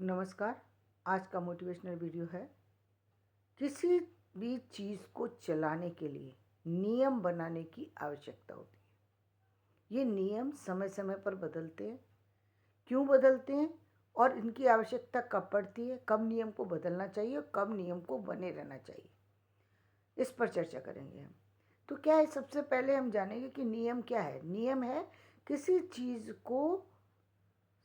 नमस्कार। आज का मोटिवेशनल वीडियो है। किसी भी चीज़ को चलाने के लिए नियम बनाने की आवश्यकता होती है। ये नियम समय समय पर बदलते हैं। क्यों बदलते हैं और इनकी आवश्यकता कब पड़ती है, कब नियम को बदलना चाहिए और कब नियम को बने रहना चाहिए, इस पर चर्चा करेंगे हम। तो क्या है, सबसे पहले हम जानेंगे कि नियम क्या है। नियम है किसी चीज़ को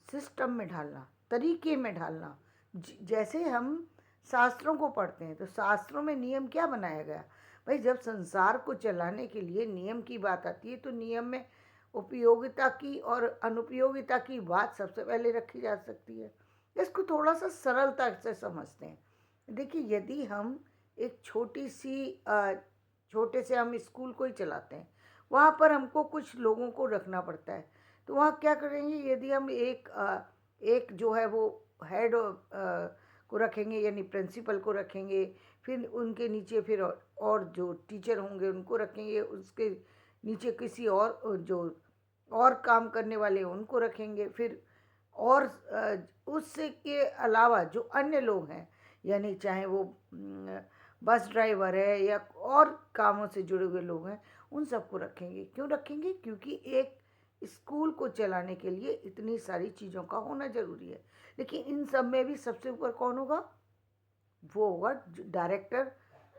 सिस्टम में ढालना, तरीके में ढालना। जैसे हम शास्त्रों को पढ़ते हैं तो शास्त्रों में नियम क्या बनाया गया। भाई, जब संसार को चलाने के लिए नियम की बात आती है तो नियम में उपयोगिता की और अनुपयोगिता की बात सबसे पहले रखी जा सकती है। इसको थोड़ा सा सरलता से समझते हैं। देखिए, यदि हम एक छोटे से हम स्कूल को ही चलाते हैं, वहाँ पर हमको कुछ लोगों को रखना पड़ता है। तो वहाँ क्या करेंगे, यदि हम एक जो है वो हेड को रखेंगे, यानी प्रिंसिपल को रखेंगे, फिर उनके नीचे फिर और जो टीचर होंगे उनको रखेंगे, उसके नीचे किसी और जो और काम करने वाले उनको रखेंगे, फिर और उससे के अलावा जो अन्य लोग हैं, यानी चाहे वो बस ड्राइवर है या और कामों से जुड़े हुए लोग हैं, उन सबको रखेंगे। क्यों रखेंगे? क्योंकि एक स्कूल को चलाने के लिए इतनी सारी चीज़ों का होना ज़रूरी है। लेकिन इन सब में भी सबसे ऊपर कौन होगा? वो होगा डायरेक्टर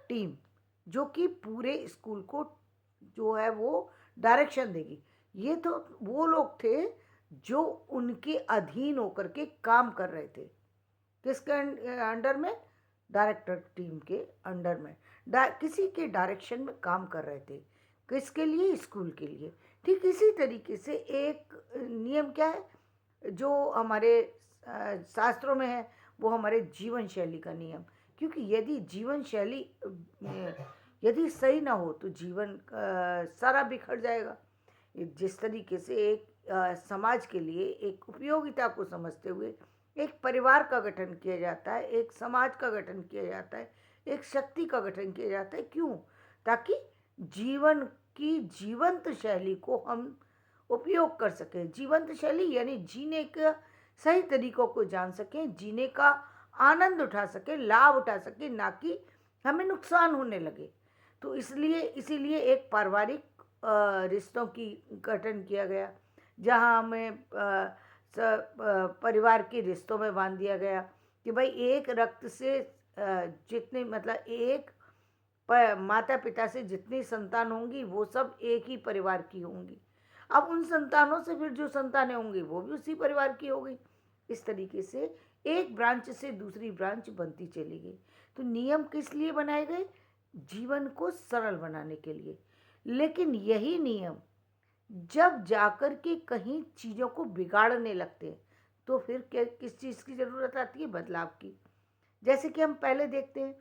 टीम, जो कि पूरे स्कूल को जो है वो डायरेक्शन देगी। ये तो वो लोग थे जो उनके अधीन होकर के काम कर रहे थे। किसके अंडर में? डायरेक्टर टीम के अंडर में किसी के डायरेक्शन में काम कर रहे थे। किसके लिए? स्कूल के लिए। ठीक इसी तरीके से एक नियम क्या है जो हमारे शास्त्रों में है, वो हमारे जीवन शैली का नियम। क्योंकि यदि जीवन शैली यदि सही ना हो तो जीवन सारा बिखर जाएगा। जिस तरीके से एक समाज के लिए एक उपयोगिता को समझते हुए एक परिवार का गठन किया जाता है, एक समाज का गठन किया जाता है, एक शक्ति का गठन किया जाता है। क्यों? ताकि जीवन की जीवंत शैली को हम उपयोग कर सकें। जीवंत शैली यानी जीने के सही तरीकों को जान सकें, जीने का आनंद उठा सकें, लाभ उठा सकें, ना कि हमें नुकसान होने लगे। तो इसलिए इसीलिए एक पारिवारिक रिश्तों की गठन किया गया, जहाँ हमें परिवार के रिश्तों में बांध दिया गया कि भाई एक रक्त से जितने मतलब एक माता पिता से जितनी संतान होंगी वो सब एक ही परिवार की होंगी। अब उन संतानों से फिर जो संतानें होंगी वो भी उसी परिवार की होगी। इस तरीके से एक ब्रांच से दूसरी ब्रांच बनती चली गई। तो नियम किस लिए बनाए गए? जीवन को सरल बनाने के लिए। लेकिन यही नियम जब जाकर के कहीं चीज़ों को बिगाड़ने लगते हैं तो फिर क्या, किस चीज़ की ज़रूरत आती है? बदलाव की। जैसे कि हम पहले देखते हैं,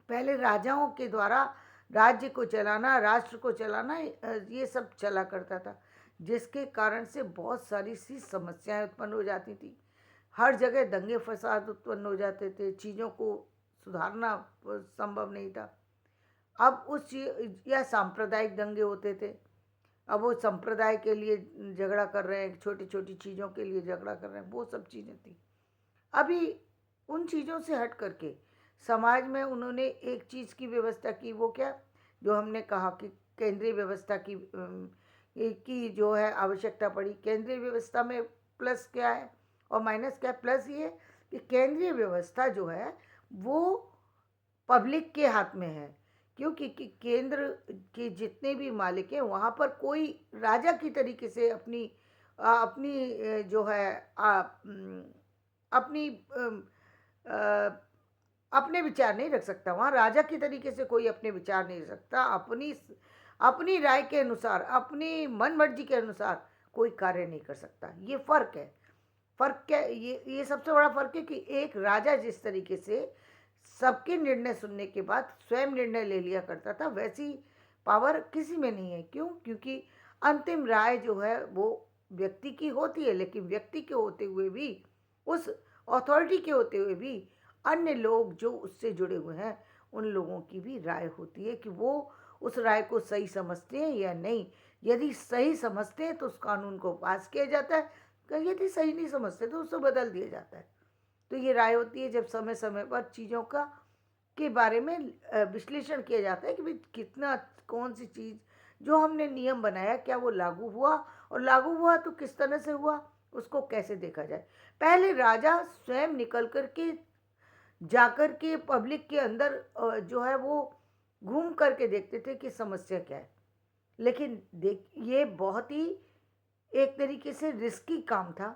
पहले राजाओं के द्वारा राज्य को चलाना, राष्ट्र को चलाना, ये सब चला करता था, जिसके कारण से बहुत सारी सी समस्याएं उत्पन्न हो जाती थी। हर जगह दंगे फसाद उत्पन्न हो जाते थे, चीज़ों को सुधारना संभव नहीं था। अब उस चीज या सांप्रदायिक दंगे होते थे। अब वो संप्रदाय के लिए झगड़ा कर रहे हैं, छोटी छोटी चीज़ों के लिए झगड़ा कर रहे हैं, वो सब चीज़ें थी। अभी उन चीज़ों से हट करके समाज में उन्होंने एक चीज़ की व्यवस्था की। वो क्या? जो हमने कहा कि केंद्रीय व्यवस्था की जो है आवश्यकता पड़ी। केंद्रीय व्यवस्था में प्लस क्या है और माइनस क्या है? प्लस ये कि केंद्रीय व्यवस्था जो है वो पब्लिक के हाथ में है। क्योंकि केंद्र के जितने भी मालिक हैं वहाँ पर कोई राजा की तरीके से जो है अपनी अपने विचार नहीं रख सकता। वहाँ राजा की तरीके से कोई अपने विचार नहीं रख सकता। अपनी अपनी राय के अनुसार, अपनी मन मर्जी के अनुसार कोई कार्य नहीं कर सकता। ये फ़र्क है। फ़र्क क्या? ये सबसे बड़ा फ़र्क है कि एक राजा जिस तरीके से सबके निर्णय सुनने के बाद स्वयं निर्णय ले लिया करता था, वैसी पावर किसी में नहीं है। क्यों? क्योंकि अंतिम राय जो है वो व्यक्ति की होती है, लेकिन व्यक्ति के होते हुए भी, उस अथॉरिटी के होते हुए भी अन्य लोग जो उससे जुड़े हुए हैं उन लोगों की भी राय होती है कि वो उस राय को सही समझते हैं या नहीं। यदि सही समझते हैं तो उस कानून को पास किया जाता है, यदि सही नहीं समझते तो उसको बदल दिया जाता है। तो ये राय होती है जब समय समय पर चीज़ों का के बारे में विश्लेषण किया जाता है कि भाई कितना कौन सी चीज़ जो हमने नियम बनाया क्या वो लागू हुआ, और लागू हुआ तो किस तरह से हुआ, उसको कैसे देखा जाए। पहले राजा स्वयं निकल कर के जाकर के पब्लिक के अंदर जो है वो घूम करके देखते थे कि समस्या क्या है। लेकिन देख ये बहुत ही एक तरीके से रिस्की काम था,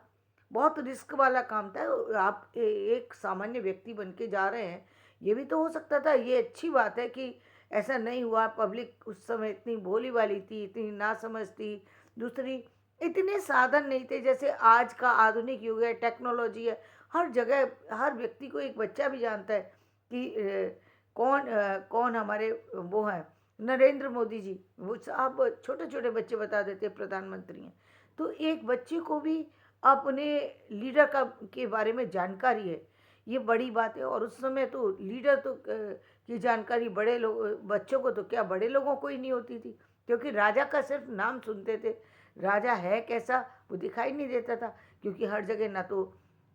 बहुत रिस्क वाला काम था। आप एक सामान्य व्यक्ति बन के जा रहे हैं, ये भी तो हो सकता था। ये अच्छी बात है कि ऐसा नहीं हुआ। पब्लिक उस समय इतनी भोली वाली थी, इतनी नासमझ थी। दूसरी, इतने साधन नहीं थे जैसे आज का आधुनिक युग है, टेक्नोलॉजी है। हर जगह हर व्यक्ति को, एक बच्चा भी जानता है कि कौन हमारे वो हैं, नरेंद्र मोदी जी। वो आप छोटे छोटे बच्चे बता देते हैं प्रधानमंत्री हैं। तो एक बच्चे को भी अपने लीडर का के बारे में जानकारी है, ये बड़ी बात है। और उस समय तो लीडर तो की जानकारी बड़े लोग, बच्चों को तो क्या बड़े लोगों को ही नहीं होती थी, क्योंकि राजा का सिर्फ नाम सुनते थे। राजा है कैसा वो दिखाई नहीं देता था, क्योंकि हर जगह ना तो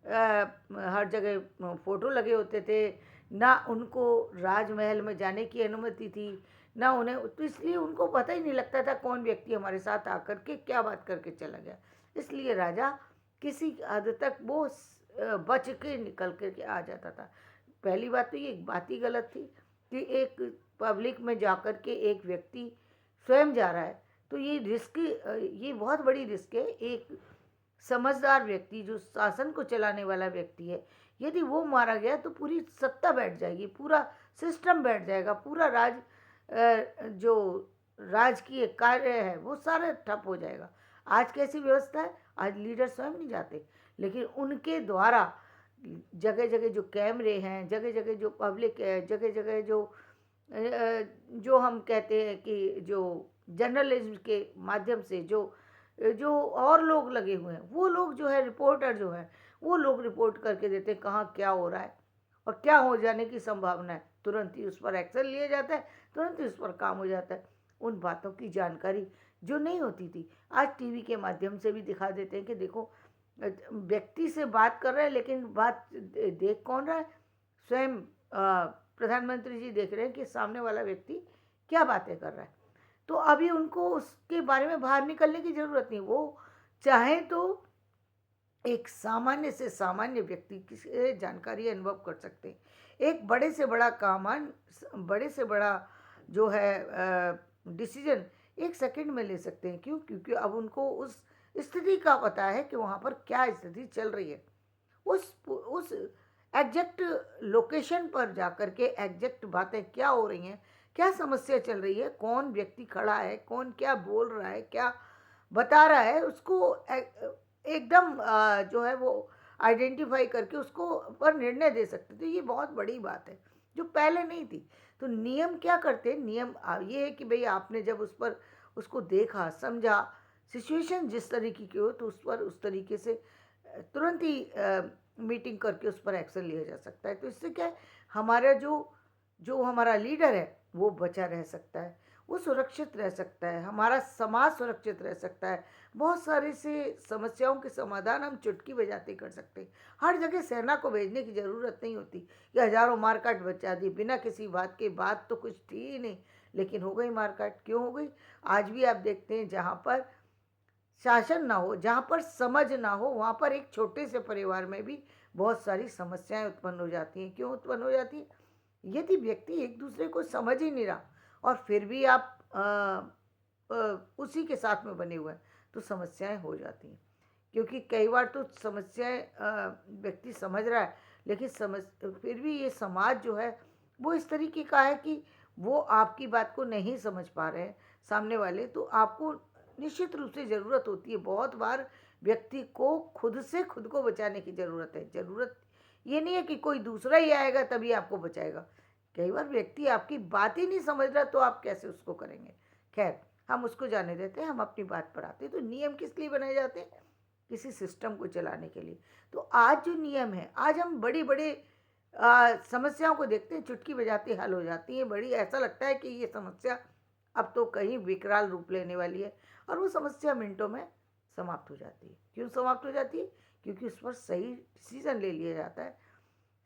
हर जगह फोटो लगे होते थे, ना उनको राजमहल में जाने की अनुमति थी, ना उन्हें, तो इसलिए उनको पता ही नहीं लगता था कौन व्यक्ति हमारे साथ आकर के क्या बात करके चला गया। इसलिए राजा किसी हद तक वो बच के निकल के आ जाता था। पहली बात तो ये बात ही गलत थी कि एक पब्लिक में जाकर के एक व्यक्ति स्वयं जा रहा है, तो ये रिस्क, ये बहुत बड़ी रिस्क है। एक समझदार व्यक्ति जो शासन को चलाने वाला व्यक्ति है, यदि वो मारा गया तो पूरी सत्ता बैठ जाएगी, पूरा सिस्टम बैठ जाएगा, पूरा जो राजकीय कार्य है वो सारा ठप हो जाएगा। आज कैसी व्यवस्था है, आज लीडर स्वयं नहीं जाते, लेकिन उनके द्वारा जगह जगह जो कैमरे हैं, जगह जगह जो पब्लिक है, जगह जगह जो हम कहते हैं कि जो जर्नलिज्म के माध्यम से जो जो और लोग लगे हुए हैं, वो लोग जो है रिपोर्टर जो है, वो लोग रिपोर्ट करके देते हैं कहाँ क्या हो रहा है और क्या हो जाने की संभावना है। तुरंत ही उस पर एक्शन लिया जाता है, तुरंत ही उस पर काम हो जाता है। उन बातों की जानकारी जो नहीं होती थी, आज टीवी के माध्यम से भी दिखा देते हैं कि देखो व्यक्ति से बात कर रहे हैं, लेकिन बात देख कौन रहा है, स्वयं प्रधानमंत्री जी देख रहे हैं कि सामने वाला व्यक्ति क्या बातें कर रहा है। तो अभी उनको उसके बारे में बाहर निकलने की ज़रूरत नहीं। वो चाहे तो एक सामान्य से सामान्य व्यक्ति की जानकारी अनुभव कर सकते हैं। एक बड़े से बड़ा कामान, बड़े से बड़ा जो है डिसीजन एक सेकंड में ले सकते हैं। क्यों? क्योंकि अब उनको उस स्थिति का पता है कि वहाँ पर क्या स्थिति चल रही है। उस एग्जैक्ट लोकेशन पर जाकर के एग्जैक्ट बातें क्या हो रही हैं, क्या समस्या चल रही है, कौन व्यक्ति खड़ा है, कौन क्या बोल रहा है, क्या बता रहा है, उसको एकदम जो है वो आइडेंटिफाई करके उसको पर निर्णय दे सकते थे। ये बहुत बड़ी बात है जो पहले नहीं थी। तो नियम क्या करते हैं, नियम ये है कि भाई आपने जब उस पर उसको देखा समझा, सिचुएशन जिस तरीके की हो तो उस पर उस तरीके से तुरंत ही मीटिंग करके उस पर एक्शन लिया जा सकता है। तो इससे क्या है, हमारा जो जो हमारा लीडर है वो बचा रह सकता है, वो सुरक्षित रह सकता है, हमारा समाज सुरक्षित रह सकता है। बहुत सारे से समस्याओं के समाधान हम चुटकी बजाते कर सकते हैं। हर जगह सेना को भेजने की ज़रूरत नहीं होती कि हज़ारों मारकाट बचा दी बिना किसी बात के। बात तो कुछ थी ही नहीं, लेकिन हो गई मारकाट। क्यों हो गई? आज भी आप देखते हैं जहाँ पर शासन ना हो, जहाँ पर समझ ना हो, वहाँ पर एक छोटे से परिवार में भी बहुत सारी समस्याएं उत्पन्न हो जाती हैं। क्यों उत्पन्न हो जाती हैं? यदि व्यक्ति एक दूसरे को समझ ही नहीं रहा और फिर भी आप उसी के साथ में बने हुए हैं, तो समस्याएं हो जाती हैं। क्योंकि कई बार तो समस्याएं व्यक्ति समझ रहा है, लेकिन समझ फिर भी ये समाज जो है वो इस तरीके का है कि वो आपकी बात को नहीं समझ पा रहे हैं सामने वाले। तो आपको निश्चित रूप से ज़रूरत होती है, बहुत बार व्यक्ति को खुद से खुद को बचाने की ज़रूरत है। ज़रूरत ये नहीं है कि कोई दूसरा ही आएगा तभी आपको बचाएगा। कई बार व्यक्ति आपकी बात ही नहीं समझ रहा, तो आप कैसे उसको करेंगे। खैर, हम उसको जाने देते हैं, हम अपनी बात पर आते हैं। तो नियम किस लिए बनाए जाते हैं? किसी सिस्टम को चलाने के लिए। तो आज जो नियम है, आज हम बड़ी बड़े समस्याओं को देखते हैं, चुटकी बजाते हल हो जाती है। बड़ी ऐसा लगता है कि ये समस्या अब तो कहीं विकराल रूप लेने वाली है, और वो समस्या मिनटों में समाप्त हो जाती है। क्यों समाप्त हो जाती है? क्योंकि उस पर सही डिसीजन ले लिया जाता है,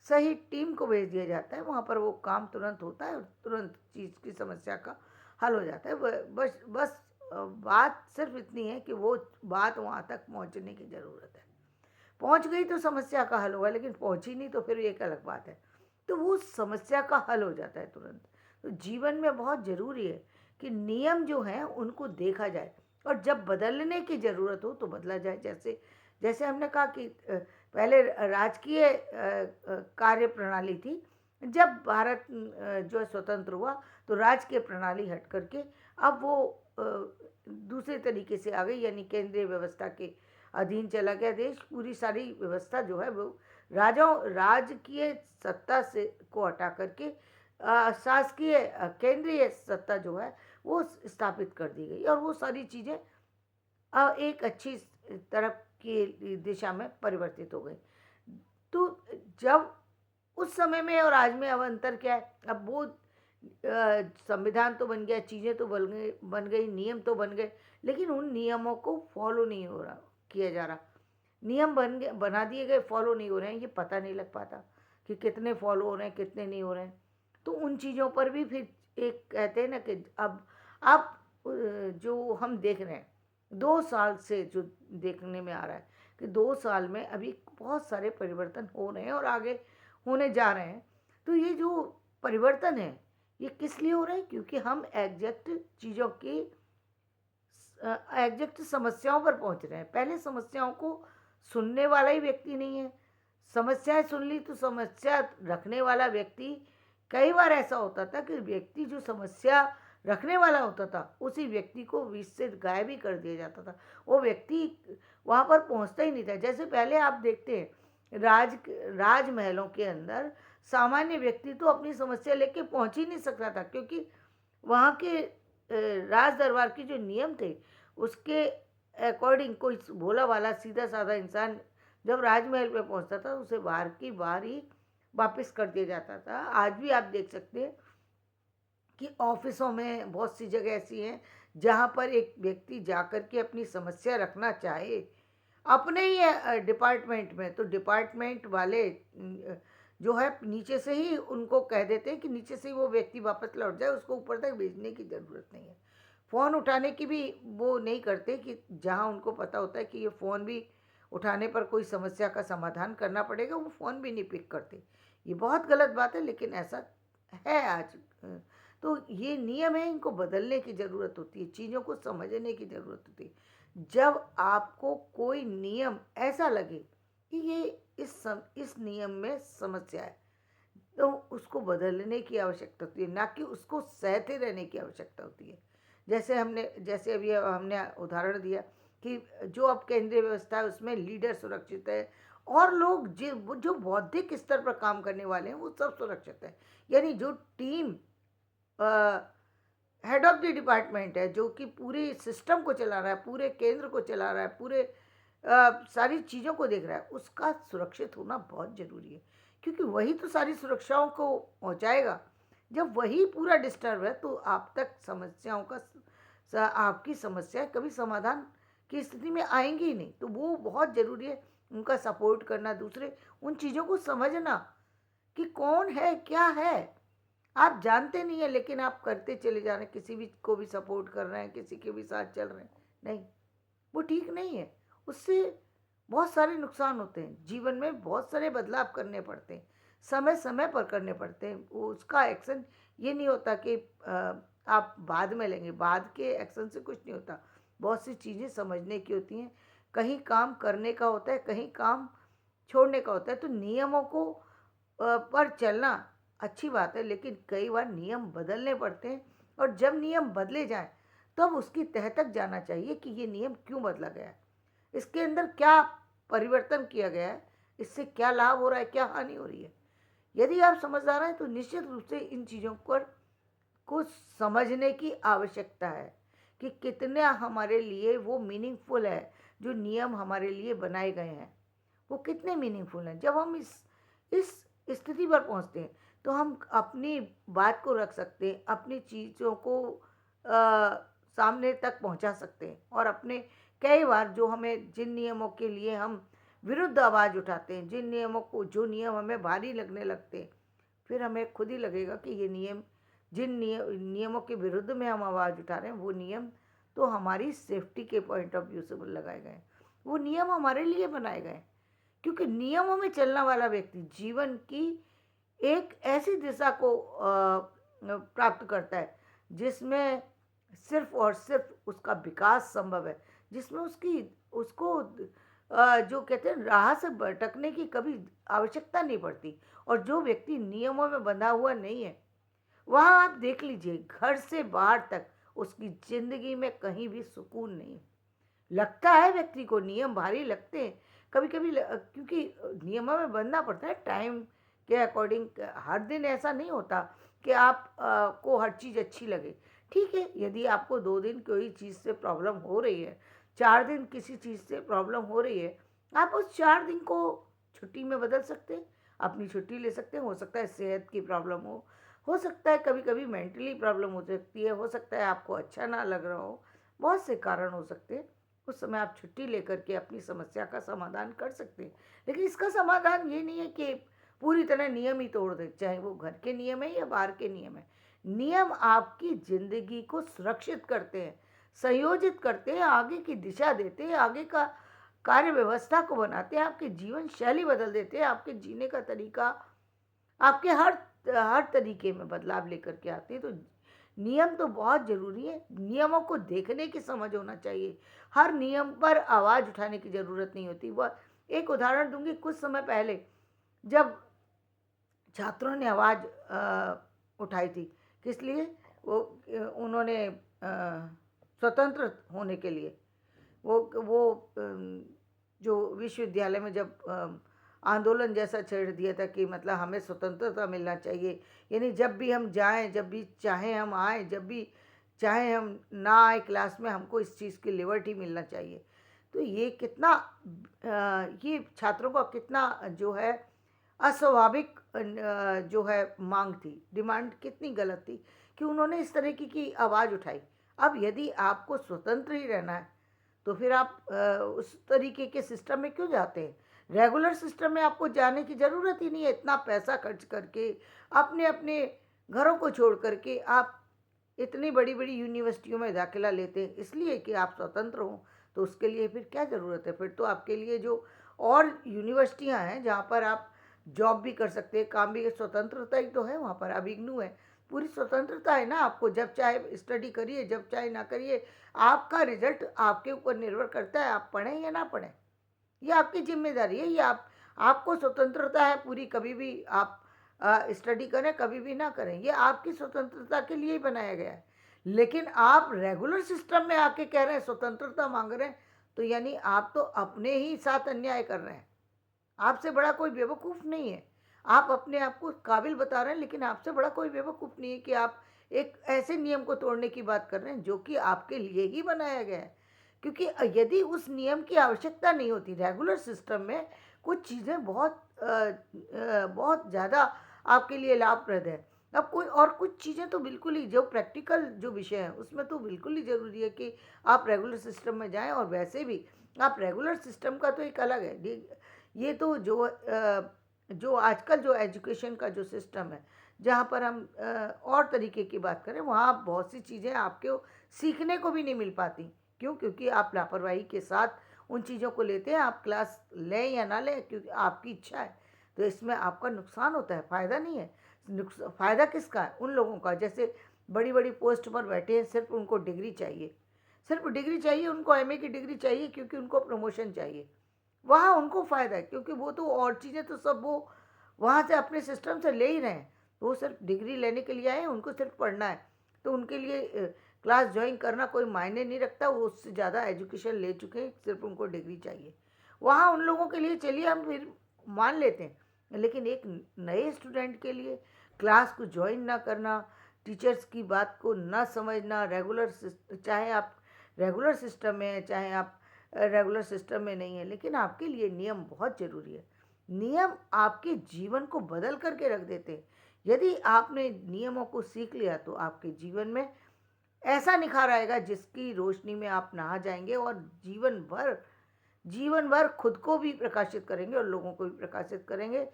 सही टीम को भेज दिया जाता है, वहाँ पर वो काम तुरंत होता है और तुरंत चीज़ की समस्या का हल हो जाता है। बस बस बात सिर्फ इतनी है कि वो बात वहाँ तक पहुँचने की ज़रूरत है। पहुँच गई तो समस्या का हल होगा, लेकिन पहुँची नहीं तो फिर एक अलग बात है। तो वो समस्या का हल हो जाता है तुरंत। तो जीवन में बहुत ज़रूरी है कि नियम जो हैं उनको देखा जाए और जब बदलने की ज़रूरत हो तो बदला जाए। जैसे जैसे हमने कहा कि पहले राजकीय कार्य प्रणाली थी। जब भारत जो है स्वतंत्र हुआ तो राजकीय प्रणाली हट करके अब वो दूसरे तरीके से आ गई, यानी केंद्रीय व्यवस्था के अधीन चला गया देश। पूरी सारी व्यवस्था जो है वो राजाओं राजकीय सत्ता से को हटा करके शासकीय केंद्रीय सत्ता जो है वो स्थापित कर दी गई और वो सारी चीज़ें एक अच्छी तरफ की दिशा में परिवर्तित हो गई। तो जब उस समय में और आज में अब अंतर क्या है? अब वो संविधान तो बन गया, चीज़ें तो बन गई, नियम तो बन गए, लेकिन उन नियमों को फॉलो नहीं हो रहा किया जा रहा। नियम बना दिए गए, फॉलो नहीं हो रहे हैं, ये पता नहीं लग पाता कि कितने फॉलो हो रहे हैं, कितने नहीं हो रहे हैं। तो उन चीज़ों पर भी फिर एक कहते हैं ना कि अब जो हम देख रहे हैं 2 साल से जो देखने में आ रहा है कि 2 साल में अभी बहुत सारे परिवर्तन हो रहे हैं और आगे होने जा रहे हैं। तो ये जो परिवर्तन है, ये किस लिए हो रहा है? क्योंकि हम एग्जैक्ट चीज़ों की एग्जैक्ट समस्याओं पर पहुंच रहे हैं। पहले समस्याओं को सुनने वाला ही व्यक्ति नहीं है। समस्याएं सुन ली तो समस्या रखने वाला व्यक्ति, कई बार ऐसा होता था कि व्यक्ति जो समस्या रखने वाला होता था उसी व्यक्ति को बीच से गायब ही कर दिया जाता था। वो व्यक्ति वहाँ पर पहुँचता ही नहीं था। जैसे पहले आप देखते हैं राजमहलों के अंदर सामान्य व्यक्ति तो अपनी समस्या लेके पहुँच ही नहीं सकता था, क्योंकि वहाँ के राज दरबार के जो नियम थे उसके अकॉर्डिंग कोई भोला भाला सीधा साधा इंसान जब राजमहल पे पहुंचता था उसे बाहर की बाहर ही वापस कर दिया जाता था। आज भी आप देख सकते हैं कि ऑफिसों में बहुत सी जगह ऐसी हैं जहां पर एक व्यक्ति जाकर के अपनी समस्या रखना चाहे अपने ही डिपार्टमेंट में, तो डिपार्टमेंट वाले जो है नीचे से ही उनको कह देते हैं कि नीचे से ही वो व्यक्ति वापस लौट जाए, उसको ऊपर तक भेजने की ज़रूरत नहीं है। फ़ोन उठाने की भी वो नहीं करते कि जहाँ उनको पता होता है कि ये फ़ोन भी उठाने पर कोई समस्या का समाधान करना पड़ेगा, वो फ़ोन भी नहीं पिक करते। ये बहुत गलत बात है, लेकिन ऐसा है आज। तो ये नियम है, इनको बदलने की ज़रूरत होती है, चीज़ों को समझने की ज़रूरत होती है। जब आपको कोई नियम ऐसा लगे कि ये इस नियम में समस्या है, तो उसको बदलने की आवश्यकता होती है, ना कि उसको सहते रहने की आवश्यकता होती है। जैसे अभी हमने उदाहरण दिया कि जो अब केंद्रीय व्यवस्था है उसमें लीडर सुरक्षित है और लोग जो बौद्धिक स्तर पर काम करने वाले हैं वो सब सुरक्षित है। यानी जो team head of the department है, जो कि पूरे सिस्टम को चला रहा है, पूरे केंद्र को चला रहा है, पूरे सारी चीज़ों को देख रहा है, उसका सुरक्षित होना बहुत ज़रूरी है, क्योंकि वही तो सारी सुरक्षाओं को पहुंचाएगा। जब वही पूरा डिस्टर्ब है तो आप तक समस्याओं का आपकी समस्या कभी समाधान की स्थिति में आएंगी ही नहीं। तो वो बहुत ज़रूरी है, उनका सपोर्ट करना, दूसरे उन चीज़ों को समझना कि कौन है क्या है। आप जानते नहीं है लेकिन आप करते चले जा रहे हैं, किसी भी को भी सपोर्ट कर रहे हैं, किसी के भी साथ चल रहे हैं, नहीं, वो ठीक नहीं है। उससे बहुत सारे नुकसान होते हैं, जीवन में बहुत सारे बदलाव करने पड़ते हैं, समय समय पर करने पड़ते हैं। उसका एक्शन ये नहीं होता कि आप बाद में लेंगे, बाद के एक्शन से कुछ नहीं होता। बहुत सी चीज़ें समझने की होती हैं, कहीं काम करने का होता है, कहीं काम छोड़ने का होता है। तो नियमों को पर चलना अच्छी बात है, लेकिन कई बार नियम बदलने पड़ते हैं और जब नियम बदले जाएं तब उसकी तह तक जाना चाहिए कि ये नियम क्यों बदला गया है, इसके अंदर क्या परिवर्तन किया गया है, इससे क्या लाभ हो रहा है, क्या हानि हो रही है। यदि आप समझदार हैं तो निश्चित रूप से इन चीज़ों पर को समझने की आवश्यकता है कि कितना हमारे लिए वो मीनिंगफुल है। जो नियम हमारे लिए बनाए गए हैं वो कितने मीनिंगफुल हैं। जब हम इस स्थिति पर पहुंचते हैं तो हम अपनी बात को रख सकते हैं, अपनी चीज़ों को सामने तक पहुंचा सकते हैं और अपने कई बार जो हमें जिन नियमों के लिए हम विरुद्ध आवाज़ उठाते हैं, जिन नियमों को, जो नियम हमें भारी लगने लगते हैं, फिर हमें खुद ही लगेगा कि ये नियम, जिन नियमों के विरुद्ध में हम आवाज़ उठा रहे हैं, वो नियम तो हमारी सेफ्टी के पॉइंट ऑफ व्यू से लगाए गए हैं, वो नियम हमारे लिए बनाए गए हैं। क्योंकि नियमों में चलने वाला व्यक्ति जीवन की एक ऐसी दिशा को प्राप्त करता है जिसमें सिर्फ और सिर्फ उसका विकास संभव है, जिसमें उसको जो कहते हैं राह से भटकने की कभी आवश्यकता नहीं पड़ती। और जो व्यक्ति नियमों में बंधा हुआ नहीं है, वहाँ आप देख लीजिए, घर से बाहर तक उसकी ज़िंदगी में कहीं भी सुकून नहीं है। लगता है व्यक्ति को नियम भारी लगते हैं कभी कभी, क्योंकि नियमों में बंधना पड़ता है टाइम के अकॉर्डिंग। हर दिन ऐसा नहीं होता कि आप को हर चीज़ अच्छी लगे। ठीक है, यदि आपको 2 दिन कोई चीज़ से प्रॉब्लम हो रही है, 4 दिन किसी चीज़ से प्रॉब्लम हो रही है, आप उस 4 दिन को छुट्टी में बदल सकते हैं, अपनी छुट्टी ले सकते हैं। हो सकता है सेहत की प्रॉब्लम हो सकता है कभी कभी मेंटली प्रॉब्लम हो सकती है, हो सकता है आपको अच्छा ना लग रहा हो, बहुत से कारण हो सकते हैं। उस समय आप छुट्टी लेकर के अपनी समस्या का समाधान कर सकते हैं। लेकिन इसका समाधान ये नहीं है कि पूरी तरह नियम ही तोड़ दें, चाहे वो घर के नियम है या बाहर के नियम है। नियम आपकी ज़िंदगी को सुरक्षित करते हैं, संयोजित करते हैं, आगे की दिशा देते हैं, आगे का कार्य व्यवस्था को बनाते हैं, आपकी जीवन शैली बदल देते हैं, आपके जीने का तरीका, आपके हर हर तरीके में बदलाव लेकर के आते हैं। तो नियम तो बहुत ज़रूरी है, नियमों को देखने की समझ होना चाहिए। हर नियम पर आवाज़ उठाने की ज़रूरत नहीं होती। वह एक उदाहरण दूंगी, कुछ समय पहले जब छात्रों ने आवाज़ उठाई थी, किस लिए? वो उन्होंने स्वतंत्र होने के लिए, वो जो विश्वविद्यालय में जब आंदोलन जैसा छेड़ दिया था कि मतलब हमें स्वतंत्रता मिलना चाहिए, यानी जब भी हम जाएं, जब भी चाहें हम आएँ, जब भी चाहें हम ना आए क्लास में, हमको इस चीज़ की लिबर्टी मिलना चाहिए। तो ये कितना ये छात्रों का कितना जो है अस्वाभाविक जो है मांग थी, डिमांड कितनी गलत थी कि उन्होंने इस तरीके की आवाज़ उठाई। अब यदि आपको स्वतंत्र ही रहना है, तो फिर आप उस तरीके के सिस्टम में क्यों जाते हैं? रेगुलर सिस्टम में आपको जाने की ज़रूरत ही नहीं है। इतना पैसा खर्च करके, अपने अपने घरों को छोड़ करके आप इतनी बड़ी बड़ी यूनिवर्सिटियों में दाखिला लेते हैं इसलिए कि आप स्वतंत्र हों। तो उसके लिए फिर क्या ज़रूरत है? फिर तो आपके लिए जो और यूनिवर्सिटियां हैं जहाँ पर आप जॉब भी कर सकते हैं, काम भी, स्वतंत्रता ही तो है वहाँ पर। अब इग्नू है, पूरी स्वतंत्रता है ना, आपको जब चाहे स्टडी करिए, जब चाहे ना करिए। आपका रिजल्ट आपके ऊपर निर्भर करता है, आप पढ़ें या ना पढ़ें, ये आपकी जिम्मेदारी है। ये आपको स्वतंत्रता है पूरी, कभी भी आप स्टडी करें, कभी भी ना करें, ये आपकी स्वतंत्रता के लिए ही बनाया गया है। लेकिन आप रेगुलर सिस्टम में आके कह रहे हैं स्वतंत्रता मांग रहे हैं, तो यानी आप तो अपने ही साथ अन्याय कर रहे हैं। आपसे बड़ा कोई बेवकूफ़ नहीं है। आप अपने आप को काबिल बता रहे हैं, लेकिन आपसे बड़ा कोई बेवकूफ़ नहीं है कि आप एक ऐसे नियम को तोड़ने की बात कर रहे हैं जो कि आपके लिए ही बनाया गया है। क्योंकि यदि उस नियम की आवश्यकता नहीं होती, रेगुलर सिस्टम में कुछ चीज़ें बहुत ज़्यादा आपके लिए लाभप्रद है। अब कोई और कुछ चीज़ें तो बिल्कुल ही, जो प्रैक्टिकल जो विषय हैं उसमें तो बिल्कुल ही ज़रूरी है कि आप रेगुलर सिस्टम में जाएँ। और वैसे भी आप रेगुलर सिस्टम का तो एक अलग है, ये तो जो आजकल जो एजुकेशन का जो सिस्टम है, जहाँ पर हम और तरीके की बात करें, वहाँ बहुत सी चीज़ें आपको सीखने को भी नहीं मिल पाती। क्यों? क्योंकि आप लापरवाही के साथ उन चीज़ों को लेते हैं। आप क्लास लें या ना लें, क्योंकि आपकी इच्छा है, तो इसमें आपका नुकसान होता है, फ़ायदा नहीं है। फ़ायदा किसका है? उन लोगों का, जैसे बड़ी बड़ी पोस्ट पर बैठे हैं, सिर्फ उनको डिग्री चाहिए, सिर्फ डिग्री चाहिए, उनको एमए की डिग्री चाहिए, क्योंकि उनको प्रमोशन चाहिए। वहाँ उनको फ़ायदा है, क्योंकि वो तो और चीज़ें तो सब वो वहाँ से अपने सिस्टम से ले ही रहे हैं। तो वो सिर्फ डिग्री लेने के लिए आए हैं, उनको सिर्फ पढ़ना है। तो उनके लिए क्लास ज्वाइन करना कोई मायने नहीं रखता, वो उससे ज़्यादा एजुकेशन ले चुके हैं, सिर्फ उनको डिग्री चाहिए। वहाँ उन लोगों के लिए चलिए हम फिर मान लेते हैं, लेकिन एक नए स्टूडेंट के लिए क्लास को ज्वाइन ना करना, टीचर्स की बात को ना समझना, चाहे आप रेगुलर सिस्टम में हैं, चाहे आप रेगुलर सिस्टम में नहीं है, लेकिन आपके लिए नियम बहुत ज़रूरी है। नियम आपके जीवन को बदल करके रख देते हैं। यदि आपने नियमों को सीख लिया तो आपके जीवन में ऐसा निखार आएगा जिसकी रोशनी में आप नहा जाएंगे, और जीवन भर जीवन भर खुद को भी प्रकाशित करेंगे और लोगों को भी प्रकाशित करेंगे।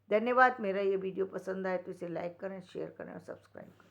धन्यवाद। मेरा ये वीडियो पसंद आए तो इसे लाइक करें, शेयर करें और सब्सक्राइब करें।